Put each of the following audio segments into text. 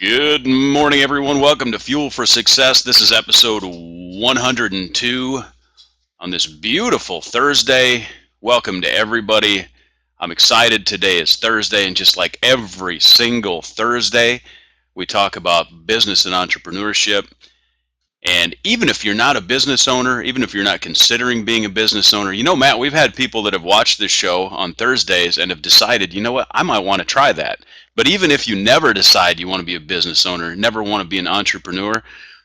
Good morning, everyone. Welcome to Fuel for Success. This is episode 102 on this beautiful Thursday. Welcome to everybody. I'm excited. Today is Thursday, and just like every single Thursday, we talk about business and entrepreneurship. And even if you're not a business owner, even if you're not considering being a business owner, Matt, we've had people that have watched this show on Thursdays and have decided, you know what, I might want to try that. But even if you never decide you want to be a business owner, never want to be an entrepreneur,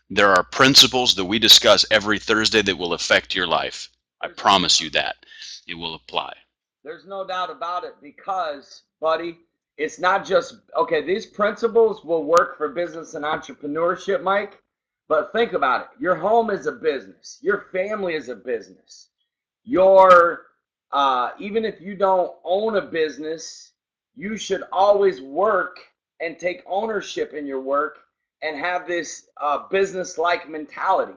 there are principles that we discuss every Thursday that will affect your life. I promise you that it will apply. There's no doubt about it because, buddy, it's not just, okay, these principles will work for business and entrepreneurship, Mike, but think about it. Your home is a business, your family is a business. Even if you don't own a business, you should always work and take ownership in your work and have this business-like mentality.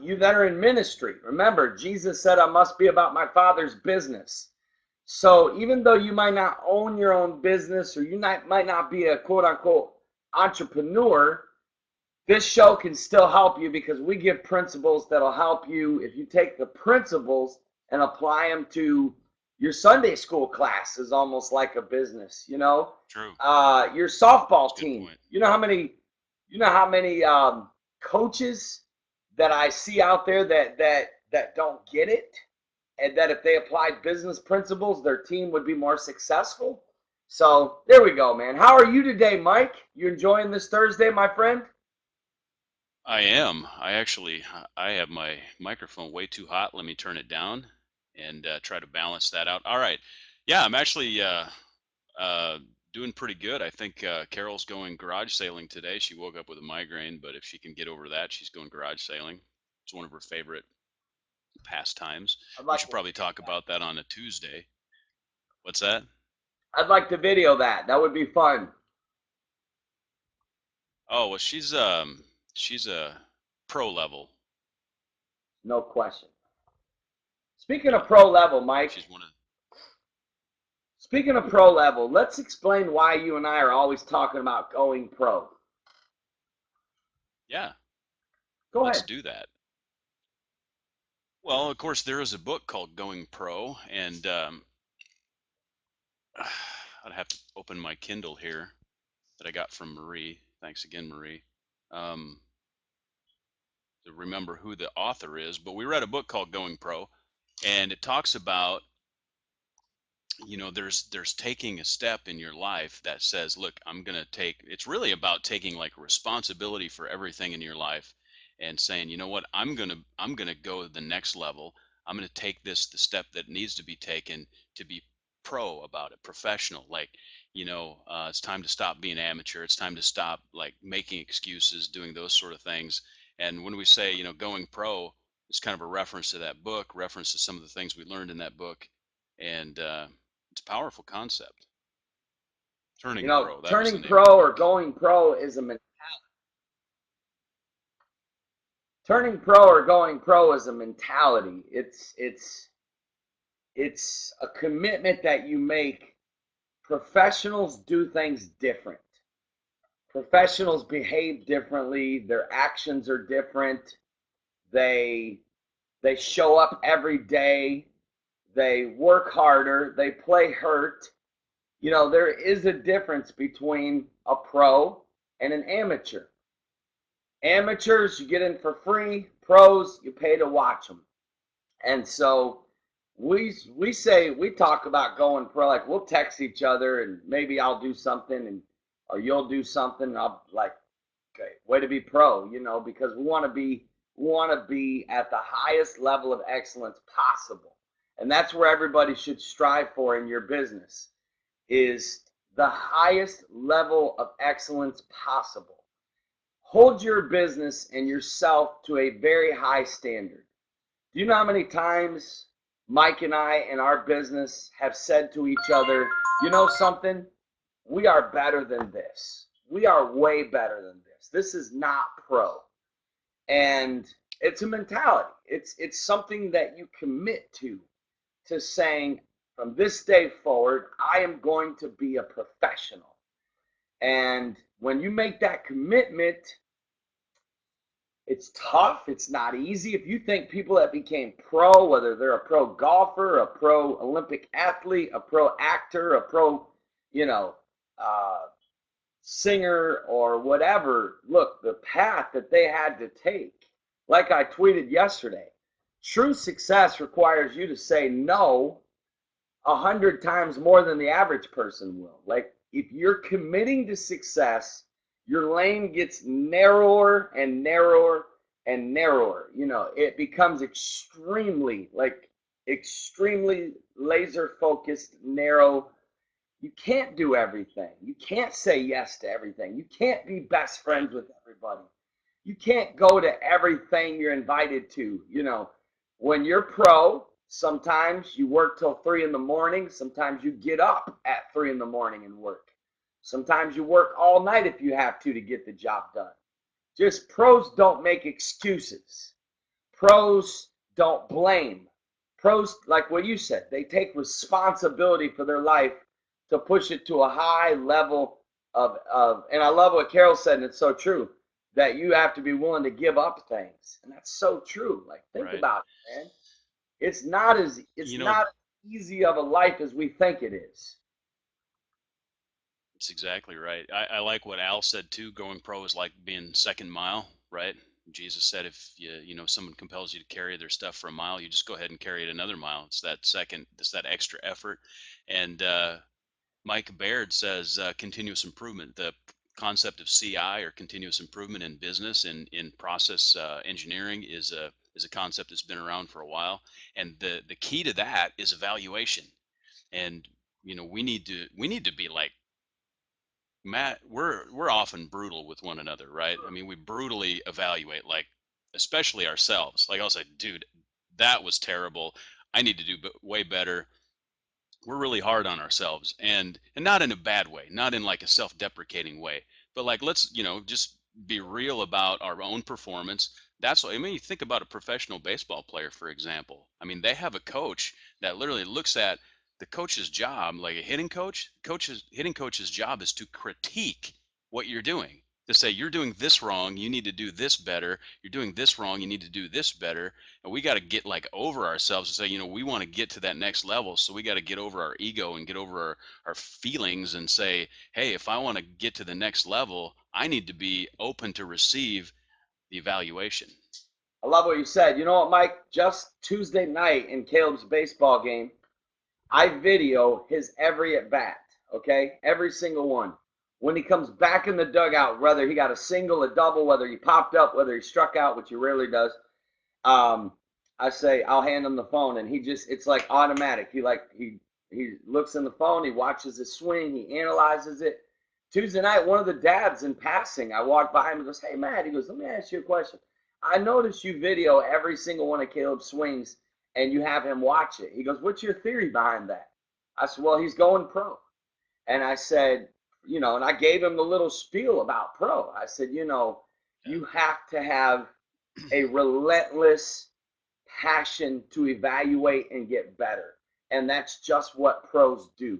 You that are in ministry, remember, Jesus said, I must be about my Father's business. So even though you might not own your own business or might not be a quote unquote entrepreneur, this show can still help you because we give principles that'll help you if you take the principles and apply them to your Sunday school class is almost like a business, True. Your softball That's a good team. point. You know how many coaches that I see out there that don't get it, and that if they applied business principles, their team would be more successful. So there we go, man. How are you today, Mike? You enjoying this Thursday, my friend? I am. I have my microphone way too hot. Let me turn it down and try to balance that out. All right. Yeah, I'm actually uh, doing pretty good. I think Carol's going garage sailing today. She woke up with a migraine, but if she can get over that, she's going garage sailing. It's one of her favorite pastimes. I'd We like should to probably video talk that. about that on a Tuesday. What's that? I'd like to video that. That would be fun. Oh, well, she's a pro level. No question. Speaking Yeah, of pro level, Mike, she's one of. speaking of pro level, let's explain why you and I are always talking about going pro. Yeah, Go let's ahead. do that. Well, of course, there is a book called Going Pro, and I'd have to open my Kindle here that I got from Marie. Thanks again, Marie. Um, to remember who the author is, but we read a book called Going Pro, and it talks about, there's taking a step in your life that says, look, I'm going to take, it's really about taking like responsibility for everything in your life and saying, you know what, I'm going to go to the next level. I'm going to take this the step that needs to be taken to be pro about it, professional. Like, it's time to stop being amateur. It's time to stop like making excuses, doing those sort of things. And when we say, going pro, it's kind of a reference to that book, reference to some of the things we learned in that book. And it's a powerful concept. Turning Pro, that was the Turning name of the pro or book. going pro is a turning pro or going pro is a mentality. It's a commitment that you make. Professionals do things different. Professionals behave differently. Their actions are different. They they show up every day. They work harder. They play hurt. There is a difference between a pro and an amateur. Amateurs, you get in for free. Pros, you pay to watch them. And so we talk about going pro. Like we'll text each other, and maybe I'll do something, and or you'll do something. And I'll like, okay, way to be pro, because we want to be at the highest level of excellence possible, and that's where everybody should strive for in your business is the highest level of excellence possible. Hold your business and yourself to a very high standard. Do you know how many times Mike and I in our business have said to each other, you know something? We are better than this. We are way better than this. This is not pro. And it's a mentality. It's something that you commit to saying from this day forward, I am going to be a professional. And when you make that commitment, it's tough. It's not easy. If you think people that became pro, whether they're a pro golfer, a pro Olympic athlete, a pro actor, a pro, you know, uh, singer or whatever, look, the path that they had to take, like I tweeted yesterday, true success requires you to say no 100 times more than the average person will. Like if you're committing to success, your lane gets narrower and narrower and narrower. It becomes extremely laser focused, narrow. You can't do everything. You can't say yes to everything. You can't be best Right. friends with everybody. You can't go to everything you're invited to. When you're pro, sometimes you work till 3 in the morning. Sometimes you get up at 3 in the morning and work. Sometimes you work all night if you have to get the job done. Just pros don't make excuses. Pros don't blame. Pros, like what you said, they take responsibility for their life to push it to a high level of and I love what Carol said, and it's so true, that you have to be willing to give up things. And that's so true. Like think Right. about it, man. It's You know, not as easy of a life as we think it is. it's exactly right. I like what Al said too. Going pro is like being second mile, right? Jesus said, if someone compels you to carry their stuff for a mile, you just go ahead and carry it another mile. It's that extra effort. And Mike Baird says continuous improvement. The concept of CI, or continuous improvement in business and in process engineering, is a concept that's been around for a while. And the key to that is evaluation. And we need to be like, Matt, we're often brutal with one another, right? I mean, we brutally evaluate, like, especially ourselves. Like I'll say, dude, that was terrible. I need to do way better. We're really hard on ourselves, and not in a bad way, not in like a self-deprecating way, but like, let's just be real about our own performance. That's what I mean. You think about a professional baseball player, for example. I mean, they have a coach that literally looks at the coach's job, like a hitting coach's job is to critique what you're doing, to say, you're doing this wrong, you need to do this better, you're doing this wrong, you need to do this better. And we got to get like over ourselves and say, we want to get to that next level. So we got to get over our ego and get over our feelings and say, hey, if I want to get to the next level, I need to be open to receive the evaluation. I love what you said. You know what, Mike? Just Tuesday night in Caleb's baseball game, I video his every at bat, okay? Every single one. When he comes back in the dugout, whether he got a single, a double, whether he popped up, whether he struck out, which he rarely does, um, I say I'll hand him the phone, and it's like automatic. He looks in the phone, he watches his swing, he analyzes it. Tuesday night, one of the dads in passing, I walked by him and goes, "Hey Matt," he goes, "Let me ask you a question. I noticed you video every single one of Caleb's swings, and you have him watch it." He goes, "What's your theory behind that?" I said, "Well, he's going pro." And I said, and I gave him the little spiel about pro. I said, Yeah. you have to have a relentless passion to evaluate and get better. And that's just what pros do.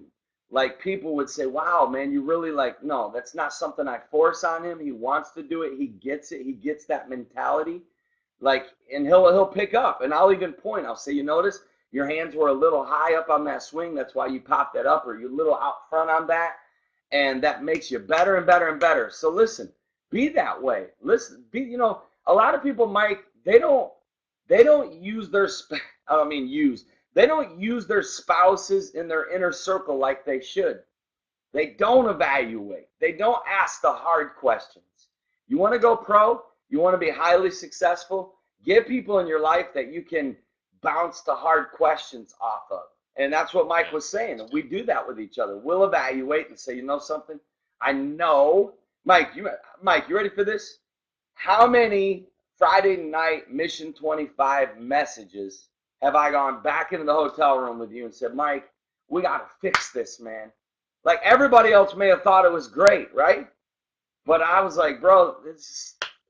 Like people would say, "Wow, man, you really like," no, that's not something I force on him. He wants to do it. He gets it. He gets that mentality. Like, and he'll pick up, and I'll even point. I'll say, "You notice your hands were a little high up on that swing. That's why you popped that up, or you're a little out front on that, and that makes you better and better and better." So listen, be that way. Listen, a lot of people, Mike, they don't use their I don't mean use. They don't use their spouses in their inner circle like they should. They don't evaluate. They don't ask the hard questions. You want to go pro? You want to be highly successful? Get people in your life that you can bounce the hard questions off of. And that's what Mike Yeah. was saying. And we do that with each other. We'll evaluate and say, "You know something? I know." Mike, you ready for this? How many Friday night Mission 25 messages have I gone back into the hotel room with you and said, "Mike, we got to fix this, man"? Like everybody else may have thought it was great, right? But I was like, "Bro,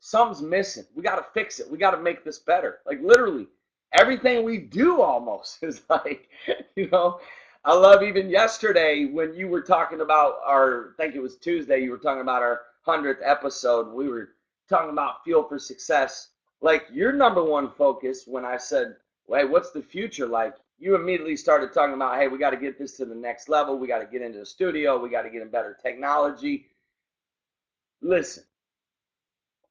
something's missing. We got to fix it. We got to make this better." Like literally, everything we do almost is like, you know. I love even yesterday when you were talking about our, I think it was Tuesday, you were talking about our 100th episode. We were talking about fuel for success. Like your number one focus when I said, hey, what's the future like? You immediately started talking about, hey, we got to get this to the next level. We got to get into the studio. We got to get in better technology. Listen,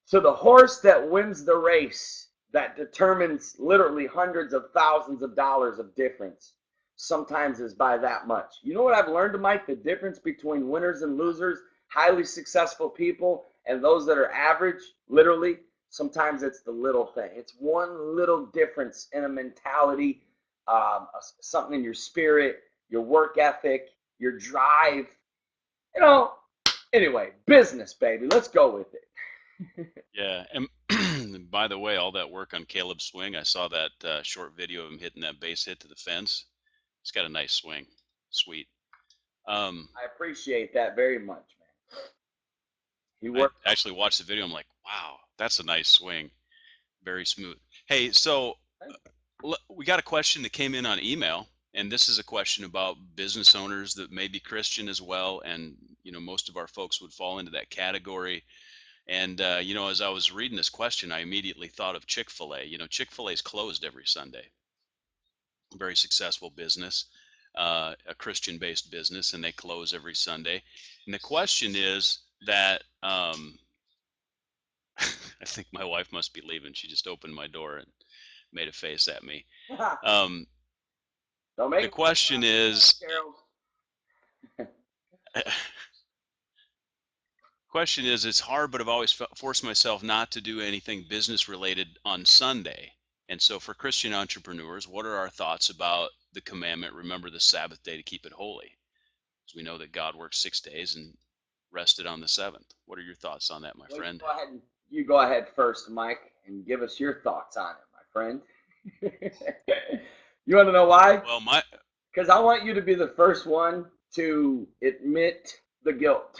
so the horse that wins the race, that determines literally hundreds of thousands of dollars of difference, sometimes is by that much. You know what I've learned, Mike? The difference between winners and losers, highly successful people, and those that are average, literally, sometimes it's the little thing. It's one little difference in a mentality, something in your spirit, your work ethic, your drive. You know, anyway, business, baby. Let's go with it. Yeah, and by the way, all that work on Caleb's swing, I saw that short video of him hitting that base hit to the fence. He's got a nice swing. Sweet. Um, I appreciate that very much, man. He I worked. actually watched the video. I'm like, wow, that's a nice swing. Very smooth. Hey, so we got a question that came in on email, and this is a question about business owners that may be Christian as well, and most of our folks would fall into that category. And as I was reading this question, I immediately thought of Chick-fil-A. Chick-fil-A is closed every Sunday. Very successful business, a Christian-based business, and they close every Sunday. And the question is that I think my wife must be leaving. She just opened my door and made a face at me. Um, Don't the make me question is, Carol. it's hard, but I've always forced myself not to do anything business related on Sunday. And so, for Christian entrepreneurs, what are our thoughts about the commandment, remember the Sabbath day to keep it holy? Because we know that God worked 6 days and rested on the seventh. What are your thoughts on that, my Well, friend? you go ahead first, Mike, and give us your thoughts on it, my friend. You want to know why? Well, my Because I want you to be the first one to admit the guilt.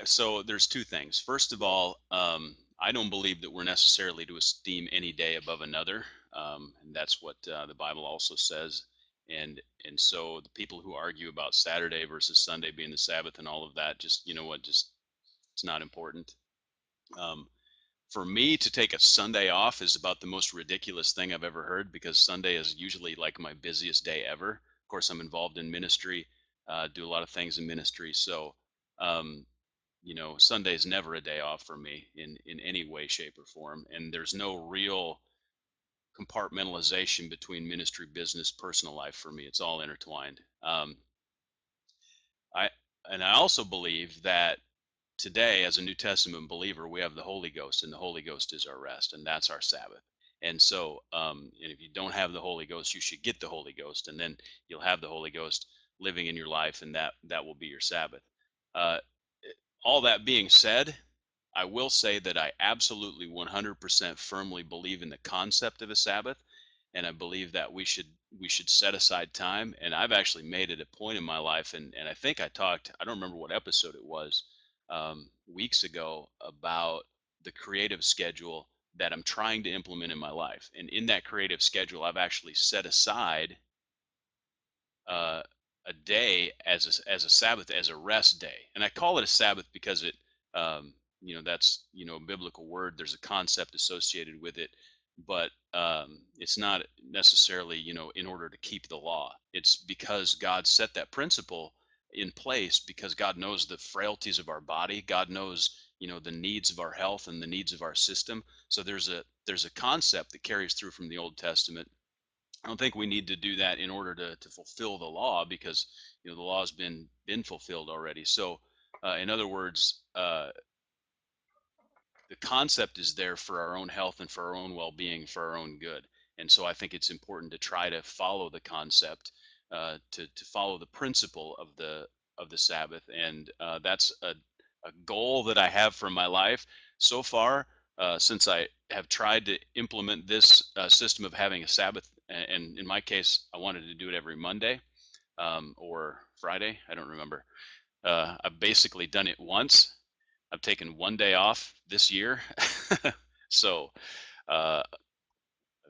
so there's two things. First of all, I don't believe that we're necessarily to esteem any day above another, and that's what the Bible also says. And so the people who argue about Saturday versus Sunday being the Sabbath and all of that, just just it's not important. Um, for me to take a Sunday off is about the most ridiculous thing I've ever heard, because Sunday is usually like my busiest day ever. Of course, I'm involved in ministry, do a lot of things in ministry, so. Um, Sunday is never a day off for me in any way, shape, or form, and there's no real compartmentalization between ministry, business, personal life for me. It's all intertwined. I and I also believe that today, as a New Testament believer, we have the Holy Ghost, and the Holy Ghost is our rest, and that's our Sabbath. And so, and if you don't have the Holy Ghost, you should get the Holy Ghost, and then you'll have the Holy Ghost living in your life, and that will be your Sabbath. Uh, all that being said, I will say that I absolutely 100% firmly believe in the concept of a Sabbath, and I believe that we should set aside time. And I've actually made it a point in my life, and I think I don't remember what episode it was, weeks ago, about the creative schedule that I'm trying to implement in my life. And in that creative schedule, I've actually set aside uh, a day as a Sabbath, as a rest day, and I call it a Sabbath because um, that's a biblical word. There's a concept associated with it, but it's not necessarily in order to keep the law. It's because God set that principle in place, because God knows the frailties of our body. God knows the needs of our health and the needs of our system. So there's a concept that carries through from the Old Testament. I don't think we need to do that in order to fulfill the law, because the law has been fulfilled already. So, in other words, the concept is there for our own health and for our own well-being, for our own good. And so I think it's important to try to follow the concept, to follow the principle of the Sabbath, and that's a goal that I have for my life so far. Since I have tried to implement this system of having a Sabbath, and in my case, I wanted to do it every Monday, or Friday. I don't remember. I've basically done it once. I've taken one day off this year. So, uh,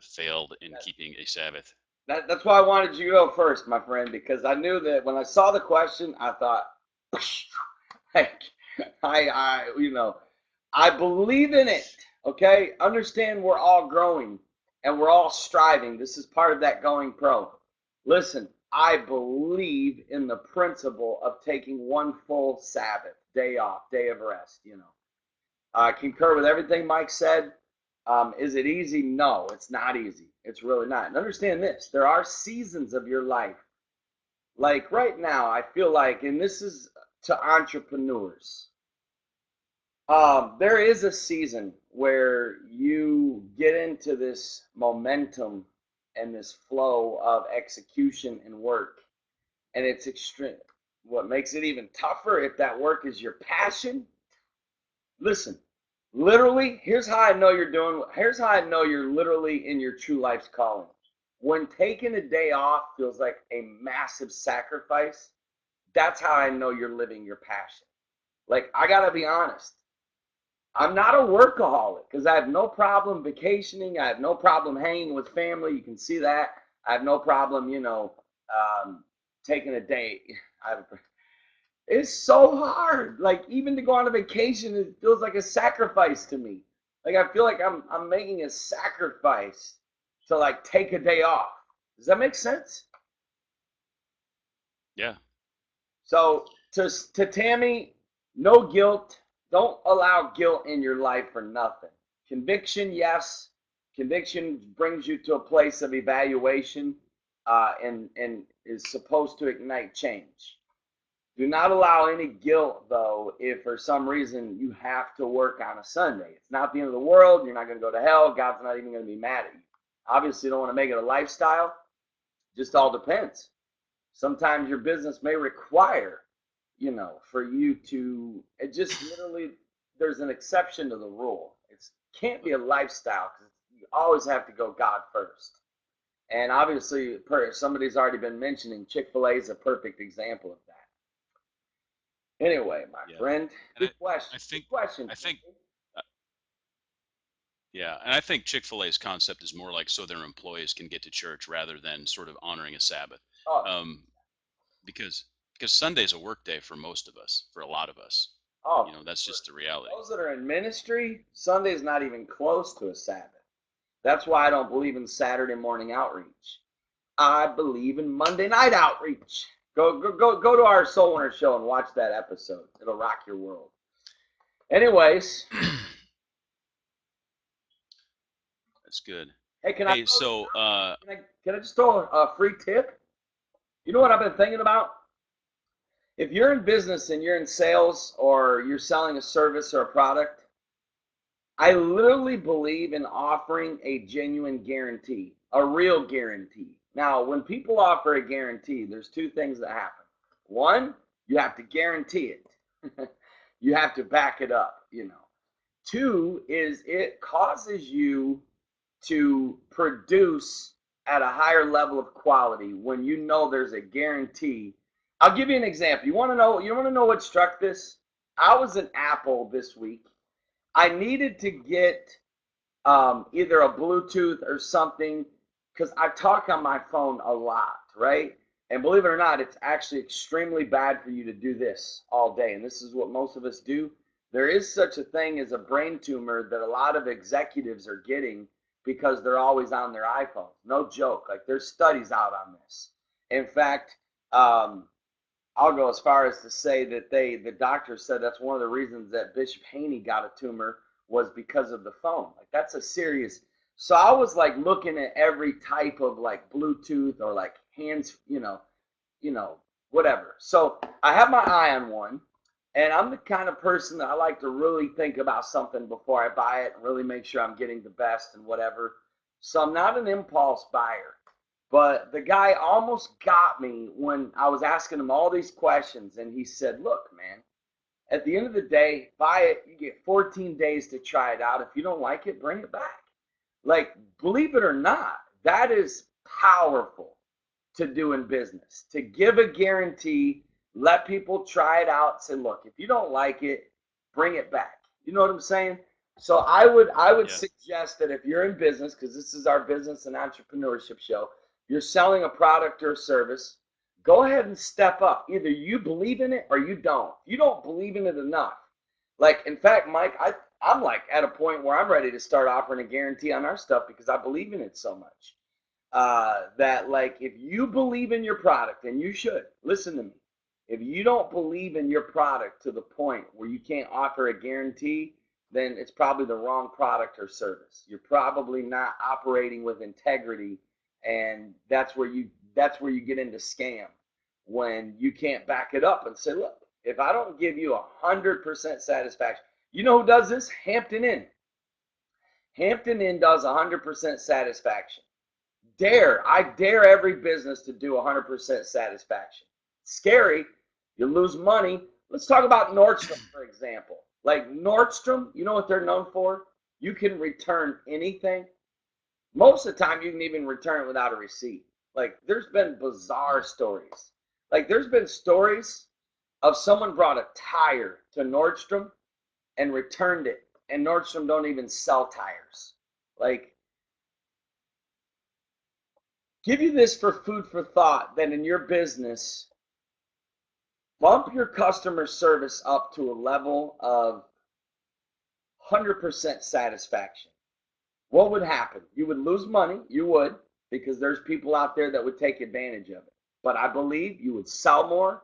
failed in keeping a Sabbath? That's why I wanted you to go first, my friend, because I knew that when I saw the question, I thought, like, I believe in it. Okay, understand we're all growing and we're all striving. This is part of that going pro. Listen, I believe in the principle of taking one full Sabbath day off, day of rest. I concur with everything Mike said. Is it easy? No, it's not easy. It's really not. And understand this, there are seasons of your life. Like right now, I feel like, and this is to entrepreneurs, there is a season where you get into this momentum and this flow of execution and work, and it's extreme. What makes it even tougher if that work is your passion? Listen, literally, here's how I know you're literally in your true life's calling. When taking a day off feels like a massive sacrifice, that's how I know you're living your passion. Like, I gotta be honest. I'm not a workaholic because I have no problem vacationing. I have no problem hanging with family. You can see that. I have no problem, taking a day. I have It's so hard. Like even to go on a vacation, it feels like a sacrifice to me. Like I feel like I'm making a sacrifice to like take a day off. Does that make sense? Yeah. So to Tammy, no guilt. Don't allow guilt in your life for nothing. Conviction, yes. Conviction brings you to a place of evaluation, and is supposed to ignite change. Do not allow any guilt, though, if for some reason you have to work on a Sunday. It's not the end of the world. You're not going to go to hell. God's not even going to be mad at you. Obviously, you don't want to make it a lifestyle. Just all depends. Sometimes your business may require, for you to, it just literally, there's an exception to the rule. It can't be a lifestyle because you always have to go God first. And obviously, somebody's already been mentioning Chick-fil-A is a perfect example of that. Anyway, my Yeah. friend, And good question. I Good think question. I think uh, yeah, and I think Chick-fil-A's concept is more like so their employees can get to church rather than sort of honoring a Sabbath. Oh, Um, because Sunday's a work day for most of us, for a lot of us. oh, That's for just the reality. those that are in ministry, Sunday's not even close to a Sabbath. That's why I don't believe in Saturday morning outreach. I believe in Monday night outreach. Go to our Soul Winner show and watch that episode. It'll rock your world. Anyways, That's good. hey, can I Hey, throw this so out? Can I just throw a free tip? You know what I've been thinking about? If you're in business and you're in sales or you're selling a service or a product, I literally believe in offering a genuine guarantee, a real guarantee. Now, when people offer a guarantee, there's two things that happen. One, you have to guarantee it. You have to back it up. Two is it causes you to produce at a higher level of quality when you know there's a guarantee. I'll give you an example. You want to know what struck this? I was in Apple this week. I needed to get either a Bluetooth or something because I talk on my phone a lot, right? And believe it or not, it's actually extremely bad for you to do this all day. And this is what most of us do. There is such a thing as a brain tumor that a lot of executives are getting because they're always on their iPhones. No joke. Like there's studies out on this. In fact, um, I'll go as far as to say that the doctor said that's one of the reasons that Bishop Haney got a tumor was because of the phone. Like that's a serious. So I was like looking at every type of like Bluetooth or like hands, you know, whatever. So I have my eye on one, and I'm the kind of person that I like to really think about something before I buy it and really make sure I'm getting the best and whatever. So I'm not an impulse buyer. But the guy almost got me when I was asking him all these questions, and he said, "Look, man, at the end of the day, buy it. You get 14 days to try it out. If you don't like it, bring it back." Like, believe it or not, that is powerful to do in business. To give a guarantee, let people try it out, say, "Look, if you don't like it, bring it back." You know what I'm saying? So I would Yeah. suggest that if you're in business, because this is our business and entrepreneurship show, you're selling a product or a service, go ahead and step up. Either you believe in it or you don't. You don't believe in it enough. Like, in fact, Mike, I'm like at a point where I'm ready to start offering a guarantee on our stuff because I believe in it so much. That, like, if you believe in your product, and you should listen to me, if you don't believe in your product to the point where you can't offer a guarantee, then it's probably the wrong product or service. You're probably not operating with integrity, and that's where you get into scam, when you can't back it up and say, look, if I don't give you 100% satisfaction, you know who does this? Hampton Inn does 100% satisfaction. I dare every business to do 100% satisfaction. Scary. You lose money. Let's talk about Nordstrom, for example. Like Nordstrom, you know what they're known for? You can return anything. Most of the time, you can even return it without a receipt. Like, there's been bizarre stories. Like, there's been stories of someone brought a tire to Nordstrom and returned it, and Nordstrom don't even sell tires. Like, give you this for food for thought, that in your business, bump your customer service up to a level of 100% satisfaction. What would happen? You would lose money. You would, because there's people out there that would take advantage of it. But I believe you would sell more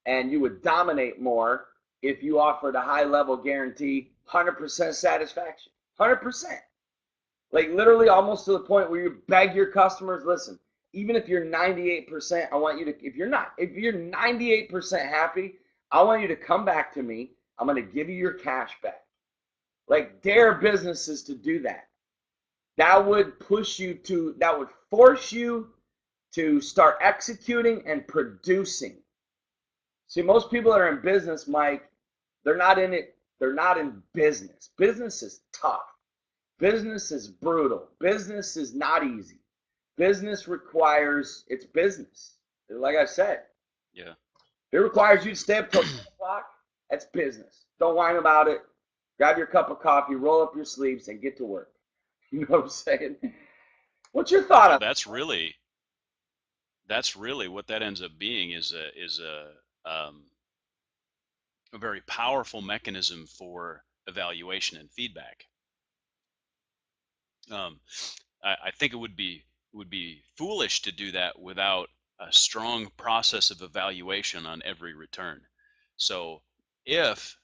and you would dominate more if you offered a high level guarantee, 100% satisfaction. 100%. Like, literally almost to the point where you beg your customers, listen, even if you're 98%, I want you to, if you're 98% happy, I want you to come back to me. I'm going to give you your cash back. Like, dare businesses to do that. That would force you to start executing and producing. See, most people that are in business, Mike, they're not in it. They're not in business. Business is tough. Business is brutal. Business is not easy. Business requires, it's business. Like I said, Yeah. if it requires you to stay up till 10 o'clock, that's business. Don't whine about it. Grab your cup of coffee, roll up your sleeves, and get to work. You know what I'm saying? What's your thought Well, on that's really what that ends up being, a very powerful mechanism for evaluation and feedback. Um, I think it would be foolish to do that without a strong process of evaluation on every return. So if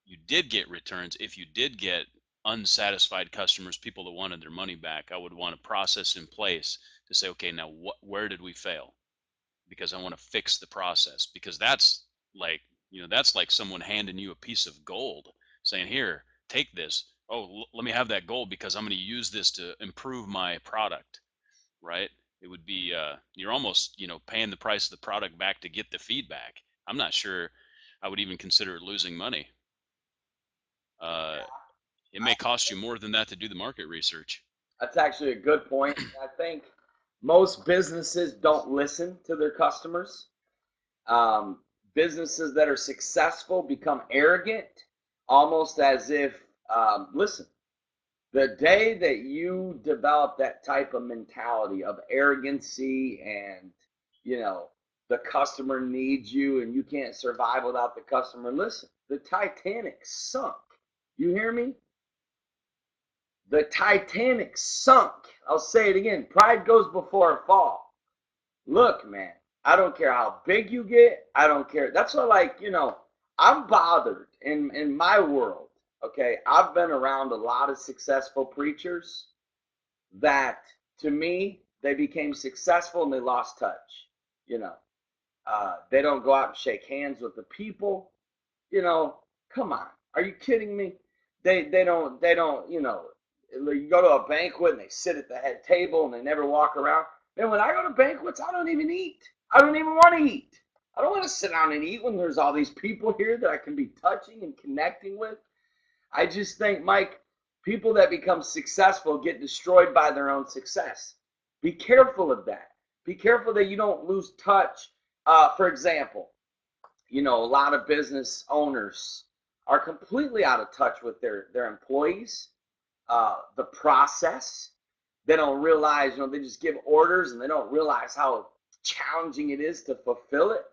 you did get returns, if you did get unsatisfied customers, people that wanted their money back, I would want a process in place to say, okay, now where did we fail? Because I want to fix the process, because that's like someone handing you a piece of gold, saying, here, take this. Oh, let me have that gold because I'm going to use this to improve my product, right? It would be you're almost paying the price of the product back to get the feedback. I'm not sure I would even consider it losing money. uh, it may cost you more than that to do the market research. That's actually a good point. I think most businesses don't listen to their customers. Um, Businesses that are successful become arrogant, almost as if, listen, the day that you develop that type of mentality of arrogancy and, you know, the customer needs you and you can't survive without the customer, listen, the Titanic sunk. You hear me? The Titanic sunk. I'll say it again. Pride goes before a fall. Look, man, I don't care how big you get. I don't care. That's what, like, I'm bothered in my world. Okay, I've been around a lot of successful preachers that, to me, they became successful and they lost touch. You know, they don't go out and shake hands with the people. Come on, are you kidding me? They don't. You go to a banquet and they sit at the head table and they never walk around. Man, when I go to banquets, I don't even eat. I don't even want to eat. I don't want to sit down and eat when there's all these people here that I can be touching and connecting with. I just think, Mike, people that become successful get destroyed by their own success. Be careful of that. Be careful that you don't lose touch. For example, a lot of business owners, are completely out of touch with their employees, the process. They don't realize, they just give orders and they don't realize how challenging it is to fulfill it,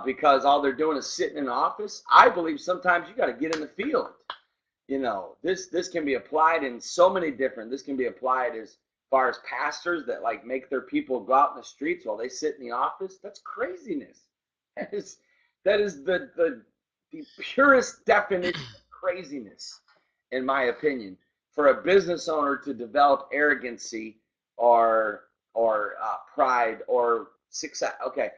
because all they're doing is sitting in an office. I believe sometimes you got to get in the field. This can be applied in so many different. This can be applied as far as pastors that like make their people go out in the streets while they sit in the office. That's craziness. That is that is the purest definition of craziness, in my opinion. For a business owner to develop arrogancy or pride or success. Okay,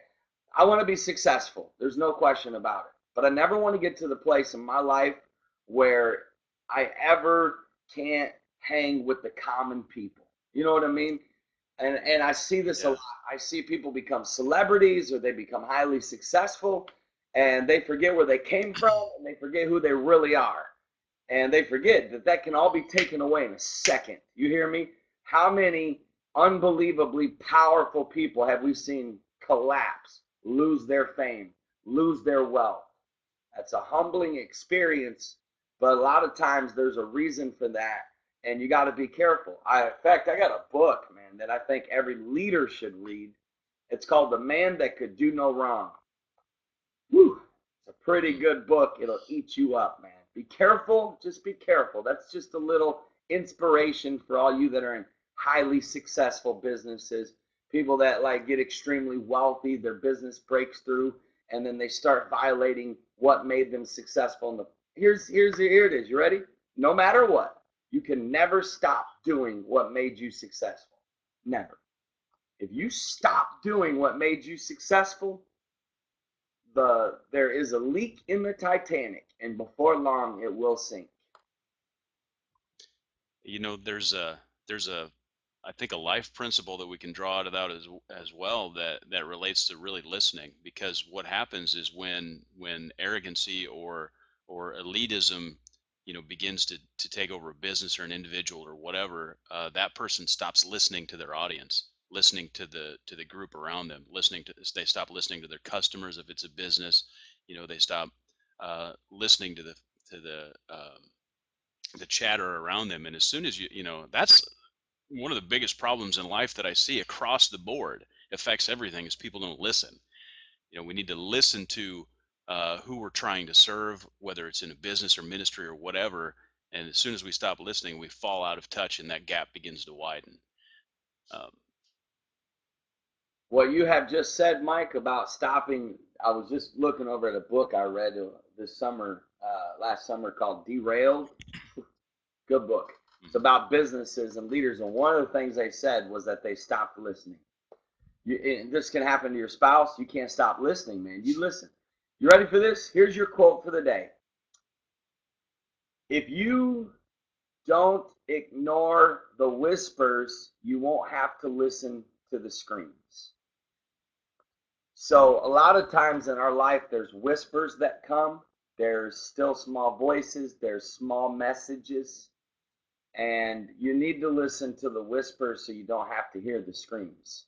I want to be successful. There's no question about it. But I never want to get to the place in my life where I ever can't hang with the common people. You know what I mean? And I see this a lot. Yeah. I see people become celebrities or they become highly successful and they forget where they came from and they forget who they really are. And they forget that that can all be taken away in a second. You hear me? How many unbelievably powerful people have we seen collapse, lose their fame, lose their wealth? That's a humbling experience, but a lot of times there's a reason for that, and you got to be careful. In fact, I got a book, man, that I think every leader should read. It's called The Man That Could Do No Wrong. Whew, it's a pretty Mm. good book. It'll eat you up, man. Be careful. Just be careful. That's just a little inspiration for all you that are in highly successful businesses. People that like get extremely wealthy, their business breaks through, and then they start violating what made them successful. Here it is. You ready? No matter what, you can never stop doing what made you successful. Never. If you stop doing what made you successful, there is a leak in the Titanic, and before long it will sink. There's a I think a life principle that we can draw out of that as well, that relates to really listening, because what happens is when arrogancy or elitism begins to take over a business or an individual or whatever, that person stops listening to their audience, listening to the group around them, they stop listening to their customers. If it's a business, they stop listening to the chatter around them. And as soon as that's one of the biggest problems in life that I see across the board, affects everything, is people don't listen. We need to listen to who we're trying to serve, whether it's in a business or ministry or whatever. And as soon as we stop listening, we fall out of touch, and that gap begins to widen. um, What you have just said, Mike, about stopping, I was just looking over at a book I read this summer, last summer, called Derailed. Good book. It's mhm. about businesses and leaders, and one of the things they said was that they stopped listening. This can happen to your spouse. You can't stop listening, man. You listen. You ready for this? Here's your quote for the day. If you don't ignore the whispers, you won't have to listen to the screams. So, a lot of times in our life, there's whispers that come, there's still small voices, there's small messages, and you need to listen to the whispers so you don't have to hear the screams.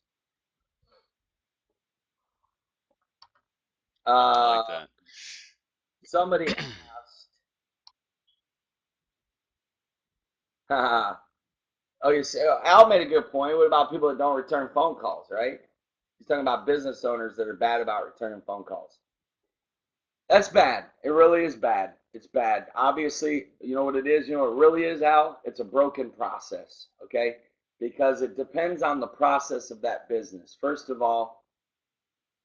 I Uh, like that. somebody asked, okay, so Al made a good point. What about people that don't return phone calls, right? He's talking about business owners that are bad about returning phone calls. That's bad. It really is bad. It's bad. Obviously, you know what it is? You know what it really is, Al? It's a broken process, okay? Because it depends on the process of that business. First of all,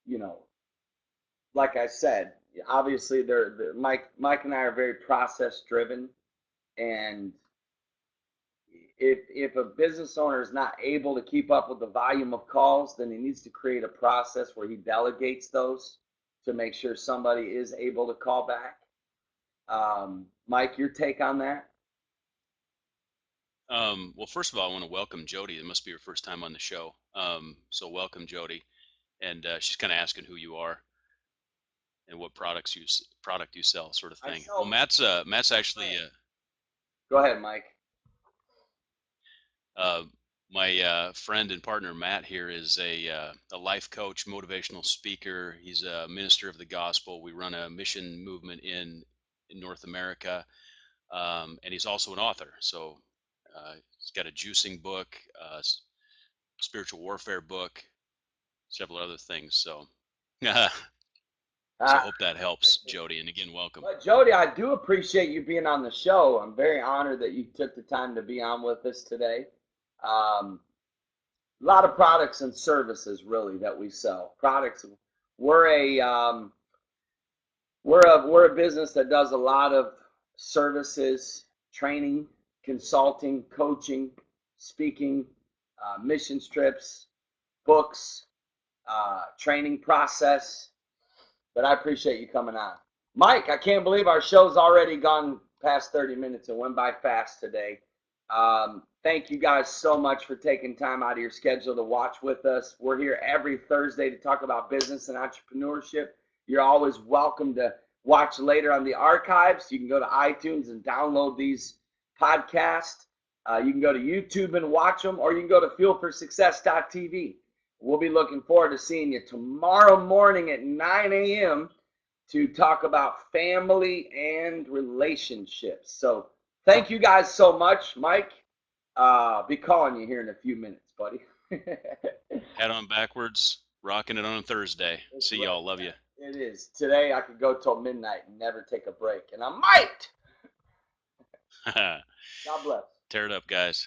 you know, like I said, obviously Mike and I are very process driven, and if a business owner is not able to keep up with the volume of calls, then he needs to create a process where he delegates those to make sure somebody is able to call back. Mike, your take on that? Well, first of all, I want to welcome Jody. It must be your first time on the show. So welcome, Jody. And she's kind of asking who you are and what product you sell, sort of I thing. Well, sell. Matt's actually Go ahead, Mike. uh, my friend and partner. Matt here is a life coach, motivational speaker. He's a minister of the gospel. We run a mission movement in in North America. And he's also an author. So he's got a juicing book, spiritual warfare book, several other things. So, so Ah, hope that helps, Jody. And again, welcome. but Jody, I do appreciate you being on the show. I'm very honored that you took the time to be on with us today. Um, a lot of products and services, really, that we sell. Products. We're a we're a business that does a lot of services, training, consulting, coaching, speaking, mission trips, books, training process. But I appreciate you coming on. Mike, I can't believe our show's already gone past 30 minutes. It went by fast today. Thank you guys so much for taking time out of your schedule to watch with us. We're here every Thursday to talk about business and entrepreneurship. You're always welcome to watch later on the archives. You can go to iTunes and download these podcasts. You can go to YouTube and watch them, or you can go to fuelforsuccess.tv. We'll be looking forward to seeing you tomorrow morning at 9 a.m. to talk about family and relationships. So thank you guys so much. Mike, be calling you here in a few minutes, buddy. Head on backwards, rocking it on a Thursday. See y'all. Love you. It is. Today I could go till midnight and never take a break, and I might. God bless. Tear it up, guys.